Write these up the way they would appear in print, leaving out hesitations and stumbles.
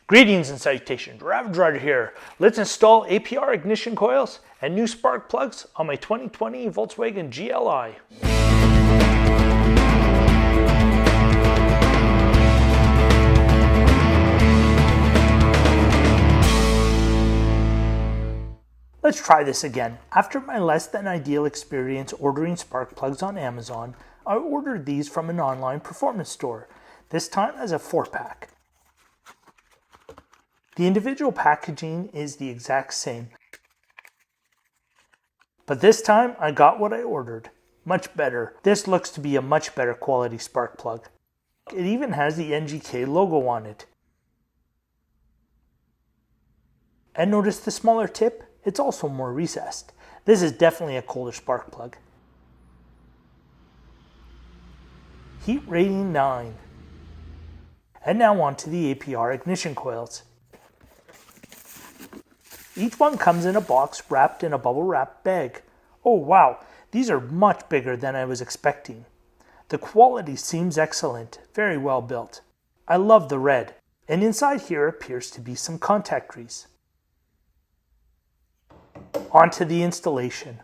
Greetings and salutations, Ravage Rider here. Let's install APR Ignition Coils and new spark plugs on my 2020 Volkswagen GLI. Let's try this again. After my less than ideal experience ordering spark plugs on Amazon, I ordered these from an online performance store, this time as a 4-pack. The individual packaging is the exact same, but this time I got what I ordered. Much better. This looks to be a much better quality spark plug. It even has the NGK logo on it. And notice the smaller tip? It's also more recessed. This is definitely a colder spark plug. Heat rating 9. And now on to the APR Ignition Coils. Each one comes in a box wrapped in a bubble wrap bag. Oh wow, these are much bigger than I was expecting. The quality seems excellent, very well built. I love the red, and inside here appears to be some contact grease. On to the installation.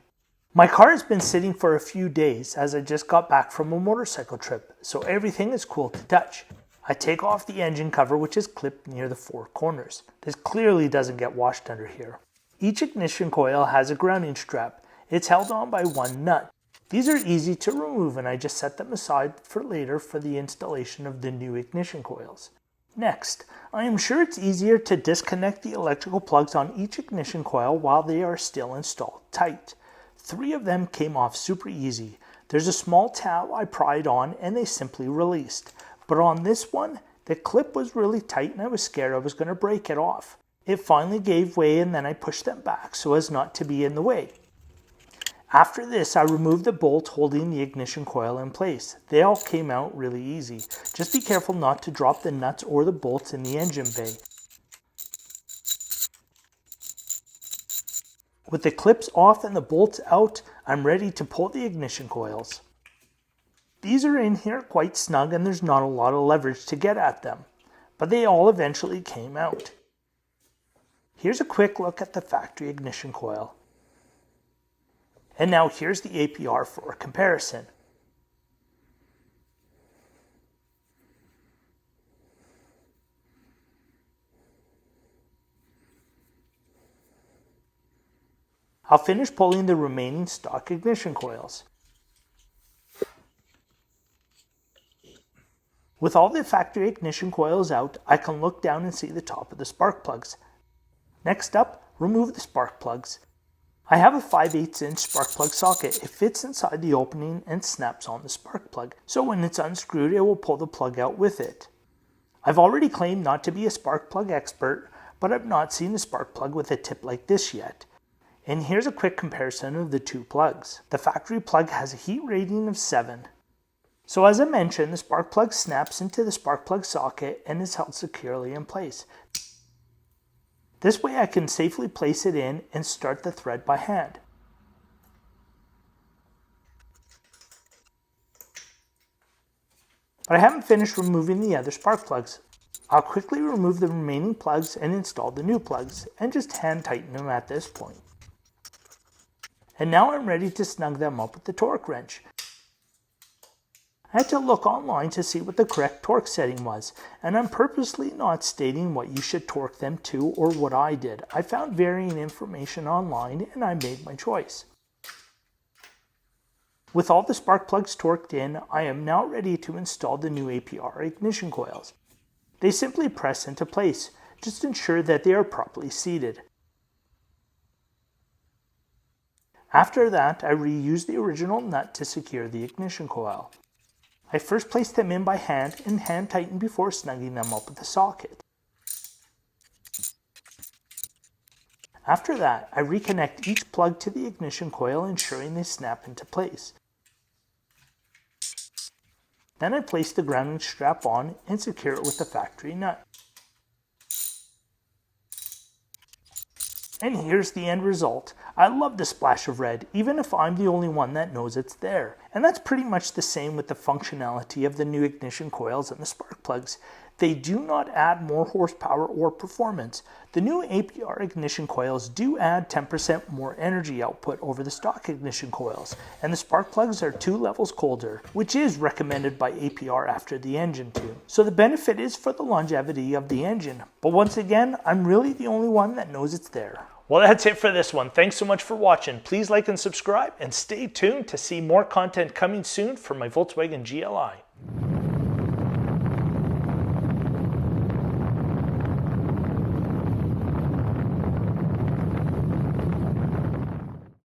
My car has been sitting for a few days as I just got back from a motorcycle trip, so everything is cool to touch. I take off the engine cover, which is clipped near the 4 corners. This clearly doesn't get washed under here. Each ignition coil has a grounding strap. It's held on by one nut. These are easy to remove and I just set them aside for later for the installation of the new ignition coils. Next, I am sure it's easier to disconnect the electrical plugs on each ignition coil while they are still installed tight. 3 of them came off super easy. There's a small tab I pried on and they simply released. But on this one, the clip was really tight and I was scared I was going to break it off. It finally gave way and then I pushed them back so as not to be in the way. After this, I removed the bolt holding the ignition coil in place. They all came out really easy. Just be careful not to drop the nuts or the bolts in the engine bay. With the clips off and the bolts out, I'm ready to pull the ignition coils. These are in here quite snug and there's not a lot of leverage to get at them, but they all eventually came out. Here's a quick look at the factory ignition coil. And now here's the APR for comparison. I'll finish pulling the remaining stock ignition coils. With all the factory ignition coils out, I can look down and see the top of the spark plugs. Next up, remove the spark plugs. I have a 5/8" spark plug socket. It fits inside the opening and snaps on the spark plug, so when it's unscrewed, it will pull the plug out with it. I've already claimed not to be a spark plug expert, but I've not seen a spark plug with a tip like this yet. And here's a quick comparison of the 2 plugs. The factory plug has a heat rating of 7. So as I mentioned, the spark plug snaps into the spark plug socket and is held securely in place. This way I can safely place it in and start the thread by hand. But I haven't finished removing the other spark plugs. I'll quickly remove the remaining plugs and install the new plugs and just hand tighten them at this point. And now I'm ready to snug them up with the torque wrench. I had to look online to see what the correct torque setting was, and I'm purposely not stating what you should torque them to or what I did. I found varying information online and I made my choice. With all the spark plugs torqued in, I am now ready to install the new APR ignition coils. They simply press into place. Just ensure that they are properly seated. After that, I reused the original nut to secure the ignition coil. I first placed them in by hand and hand tightened before snugging them up with the socket. After that, I reconnect each plug to the ignition coil, ensuring they snap into place. Then I place the grounding strap on and secure it with the factory nut. And here's the end result. I love the splash of red, even if I'm the only one that knows it's there. And that's pretty much the same with the functionality of the new ignition coils and the spark plugs. They do not add more horsepower or performance. The new APR ignition coils do add 10% more energy output over the stock ignition coils, and the spark plugs are 2 levels colder, which is recommended by APR after the engine tune. So the benefit is for the longevity of the engine, but once again, I'm really the only one that knows it's there. Well, that's it for this one. Thanks so much for watching. Please like and subscribe, and stay tuned to see more content coming soon for my Volkswagen GLI.